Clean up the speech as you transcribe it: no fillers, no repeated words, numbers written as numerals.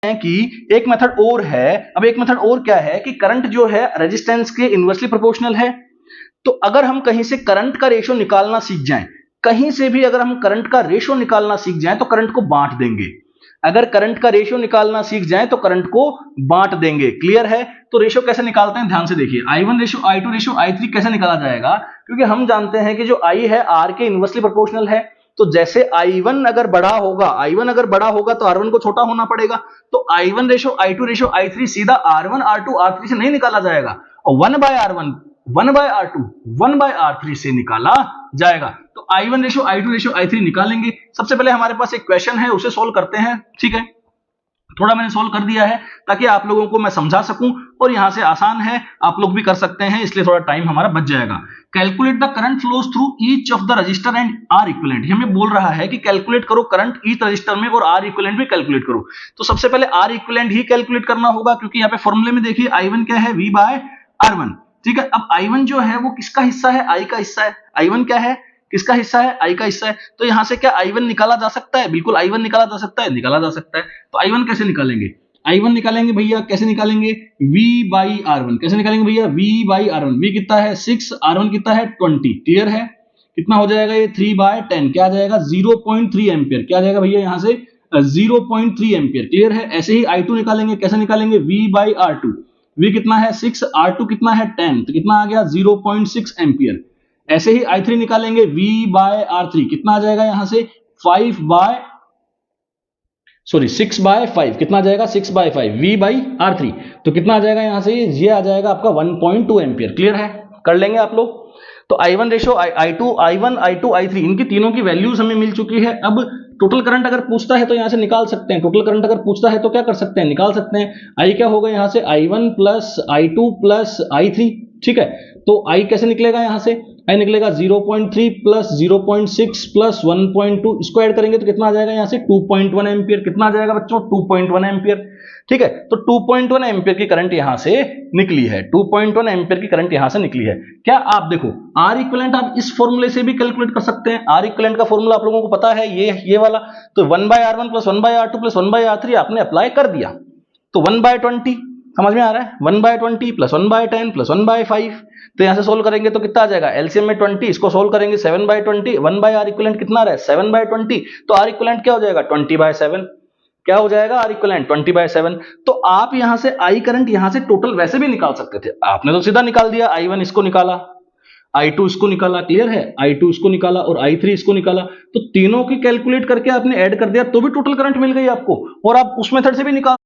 हैं कि एक मेथड और है। अब एक मेथड और क्या है कि करंट जो है रेजिस्टेंस के इनवर्सली प्रोपोर्शनल है। तो अगर हम कहीं से करंट का रेशियो निकालना सीख जाएं, कहीं से भी अगर हम करंट का रेशियो निकालना सीख जाएं तो करंट को बांट देंगे। अगर करंट का रेशियो निकालना सीख जाएं तो करंट को बांट देंगे। क्लियर है? तो रेशियो कैसे निकालते हैं ध्यान से देखिए। I1 ratio I2 ratio I3 कैसे निकाला जाएगा, क्योंकि हम जानते हैं कि जो I है R के इनवर्सली प्रोपोर्शनल है। तो जैसे I1 अगर बड़ा होगा तो R1 को छोटा होना पड़ेगा। तो I1 ratio I2 ratio I3 सीधा R1 R2 R3 से नहीं निकाला जाएगा, और 1/R1 1/R2 1/R3 से निकाला जाएगा। तो I1 ratio I2 ratio I3 निकालेंगे। सबसे पहले हमारे पास एक क्वेश्चन है, उसे सोल्व करते हैं। ठीक है, थोड़ा मैंने सोल्व कर दिया है ताकि आप लोगों को मैं समझा सकूं, और यहां से आसान है, आप लोग भी कर सकते हैं, इसलिए थोड़ा टाइम हमारा बच जाएगा। Calculate the current flows through each of the register and are equivalent. हमें बोल रहा है कि कैलकुलेट करो करंट ईच रजिस्टर में और आर इक्विवेलेंट भी कैलकुलेट करो। तो सबसे पहले आर इक्विवेलेंट ही कैलकुलेट करना होगा, क्योंकि यहाँ पे फॉर्मूले में देखिए I1 क्या है, V/R1। ठीक है, अब I1 जो है वो किसका हिस्सा है, I का हिस्सा है। I1 क्या है, किसका हिस्सा है, I का हिस्सा है। तो यहां से क्या I1 निकाला जा सकता है? बिल्कुल I1 निकाला जा सकता है, निकाला जा सकता है। तो I1 कैसे निकालेंगे? I1 निकालेंगे भैया, कैसे निकालेंगे? V/R1। कैसे निकालेंगे भैया? V/R1। V कितना है 6, R1 कितना है 20। क्लियर है? कितना हो जाएगा ये 3/10, क्या आ जाएगा 0.3 एम्पियर। क्या आ जाएगा भैया यहाँ से 0.3 एम्पियर। क्लियर है? ऐसे ही I2 निकालेंगे, कैसे निकालेंगे? V/R2। V कितना है 6, R2 कितना है 10, तो कितना आ गया 0.6 एम्पियर। ऐसे ही I3 निकालेंगे V/R3, कितना आ जाएगा यहां से 6/5, कितना आ जाएगा 6/5 V/R3, तो कितना आ जाएगा यहां से, ये आ जाएगा आपका 1.2 एम्पियर। क्लियर है? कर लेंगे आप लोग। तो I1 ratio I2 I1 I2 I3 इनकी तीनों की वैल्यूज हमें मिल चुकी है। अब टोटल करंट अगर पूछता है तो यहां से निकाल सकते हैं। टोटल करंट अगर पूछता है तो क्या कर सकते हैं, निकाल सकते हैं। I क्या होगा यहां से I1 plus I2 plus I3। ठीक है, तो I कैसे निकलेगा यहां से, I निकलेगा 0.3 प्लस 0.6 प्लस 1.2, इसको ऐड करेंगे तो कितना आ जाएगा यहां से 2.1 एम्पियर। कितना आ जाएगा बच्चों 2.1 एम्पियर। ठीक है, तो 2.1 एम्पियर की करंट यहां से निकली है। 2.1 एम्पियर की करंट यहां से निकली है। क्या आप देखो आर इक्विवेलेंट आप इस फॉर्मूले से भी कैलकुलेट कर सकते हैं। आर इक्विवेलेंट का फॉर्मूला आप लोगों को पता है, ये वाला। तो 1/R1 plus 1/R2 plus 1/R3 आपने अप्लाई कर दिया, तो 1/20 समझ में आ रहा है। 1/20 प्लस 1/10 प्लस 1/5, तो यहां से सोल्व करेंगे तो कितना आ जाएगा, एलसीएम में 20, इसको सोल्व करेंगे 7/20, 1/R इक्विवेलेंट कितना रहा है 7/20, तो आर इक्विवेलेंट क्या हो जाएगा 20/7। क्या हो जाएगा आर इक्विवेलेंट 20/7। तो आप यहां से आई करंट यहां से टोटल वैसे भी निकाल सकते थे, आपने तो सीधा निकाल दिया। I1 इसको निकाला, I2 इसको निकाला। क्लियर है? I2 इसको निकाला और I3 इसको निकाला। तो तीनों की कैलकुलेट करके आपने ऐड कर दिया तो भी टोटल करंट मिल गई आपको, और आप उस मेथड से भी निकाल